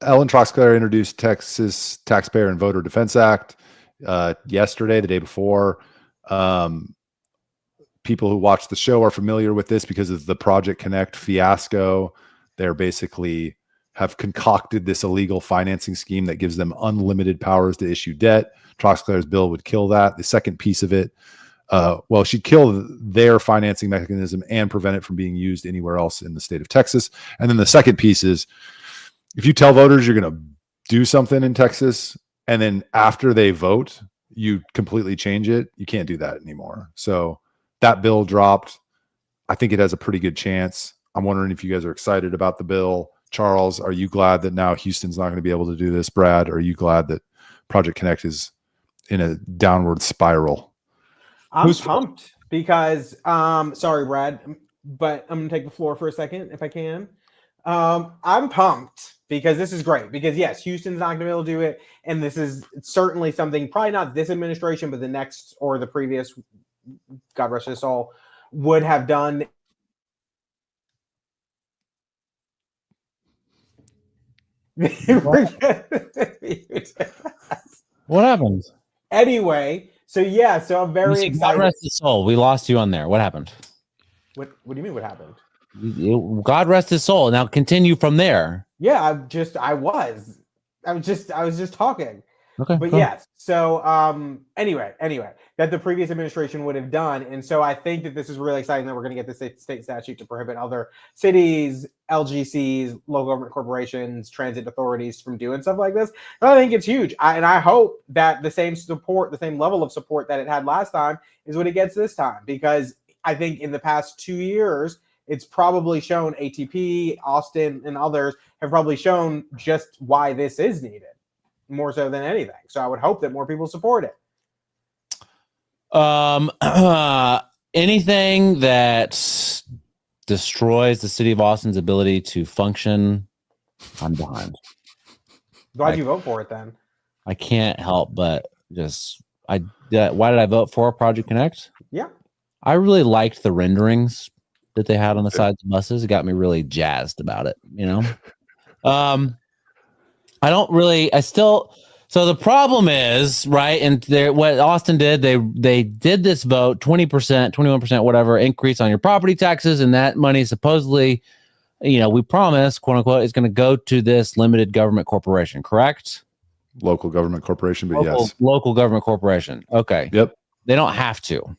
Ellen Troxclair introduced Texas Taxpayer and Voter Defense Act yesterday, the day before. People who watch the show are familiar with this because of the Project Connect fiasco. They're basically have concocted this illegal financing scheme that gives them unlimited powers to issue debt. Troxclair's bill would kill that. The second piece of it, she'd kill their financing mechanism and prevent it from being used anywhere else in the state of Texas. And then the second piece is, if you tell voters you're going to do something in Texas, and then after they vote, you completely change it, you can't do that anymore. So that bill dropped. I think it has a pretty good chance. I'm wondering if you guys are excited about the bill. Charles, are you glad that now Houston's not going to be able to do this? Brad, are you glad that Project Connect is in a downward spiral? I'm pumped because, sorry, Brad, but I'm going to take the floor for a second if I can. I'm pumped because this is great because yes, Houston's not going to be able to do it. And this is certainly something, probably not this administration, but the next or the previous, God rest his soul, would have done. What happened? Anyway, so I'm very excited. God rest his soul. We lost you on there. What happened? What do you mean? What happened? God rest his soul. Now continue from there. Yeah, I was just talking. Okay. But yes. So anyway, that the previous administration would have done. And so I think that this is really exciting that we're going to get the state statute to prohibit other cities, LGCs, local government corporations, transit authorities from doing stuff like this. And I think it's huge. I hope that the same level of support that it had last time is what it gets this time. Because I think in the past 2 years, it's probably shown ATP, Austin, and others have probably shown just why this is needed. More so than anything. So I would hope that more people support it. Anything that destroys the city of Austin's ability to function, I'm behind. Why'd you vote for it then? I can't help but why did I vote for Project Connect? Yeah. I really liked the renderings that they had on the sides of buses. It got me really jazzed about it, So the problem is, right, and what Austin did, they did this vote, 20%, 21%, whatever, increase on your property taxes, and that money supposedly, we promise, quote unquote, is going to go to this limited government corporation, correct? Local government corporation, but yes. Local government corporation. Okay. Yep. They don't have to.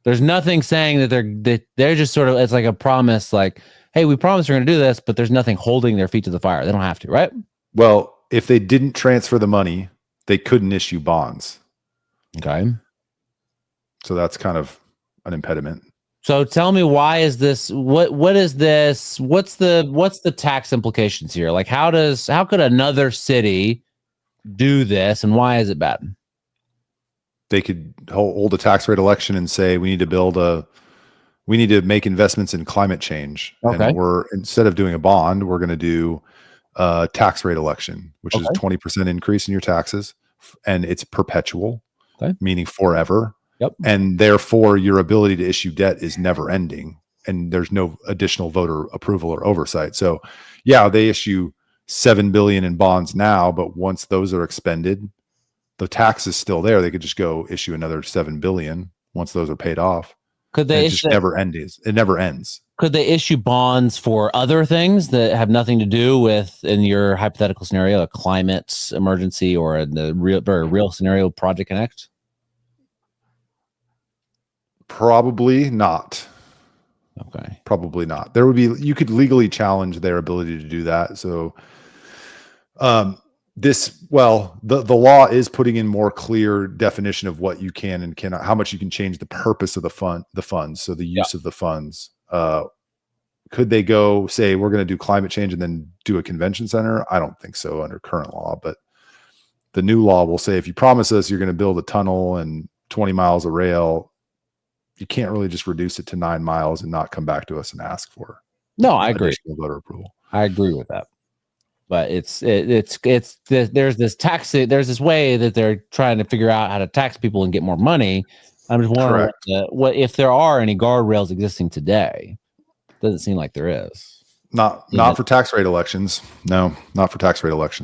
There's nothing saying that they're just sort of, it's like a promise, like, hey, we promise we're going to do this, but there's nothing holding their feet to the fire. They don't have to, right? Well, if they didn't transfer the money, they couldn't issue bonds. Okay. So that's kind of an impediment. So tell me, why is this? What is this? What's the tax implications here? Like, how could another city do this, and why is it bad? They could hold a tax rate election and say we need to make investments in climate change. Okay. And instead of doing a bond, we're going to do a tax rate election, which is a 20% increase in your taxes, and it's perpetual, meaning forever. Yep. And therefore your ability to issue debt is never ending, and there's no additional voter approval or oversight. So yeah, they issue $7 billion in bonds now, but once those are expended, the tax is still there. They could just go issue another $7 billion once those are paid off. Could they? It just never ends. It never ends. Could they issue bonds for other things that have nothing to do with, in your hypothetical scenario, a climate emergency, or in the very real scenario, Project Connect? Probably not. Okay. Probably not. You could legally challenge their ability to do that. So, the law is putting in more clear definition of what you can and cannot, how much you can change the purpose of the funds. So the use of the funds. Could they go say, we're going to do climate change and then do a convention center? I don't think so under current law, but the new law will say, if you promise us you're going to build a tunnel and 20 miles of rail, you can't really just reduce it to 9 miles and not come back to us and ask for. No, I agree. Voter approval. I agree with that. But there's this way that they're trying to figure out how to tax people and get more money. I'm just wondering what if there are any guardrails existing today. Doesn't seem like there is. Not for tax rate elections. No, not for tax rate elections.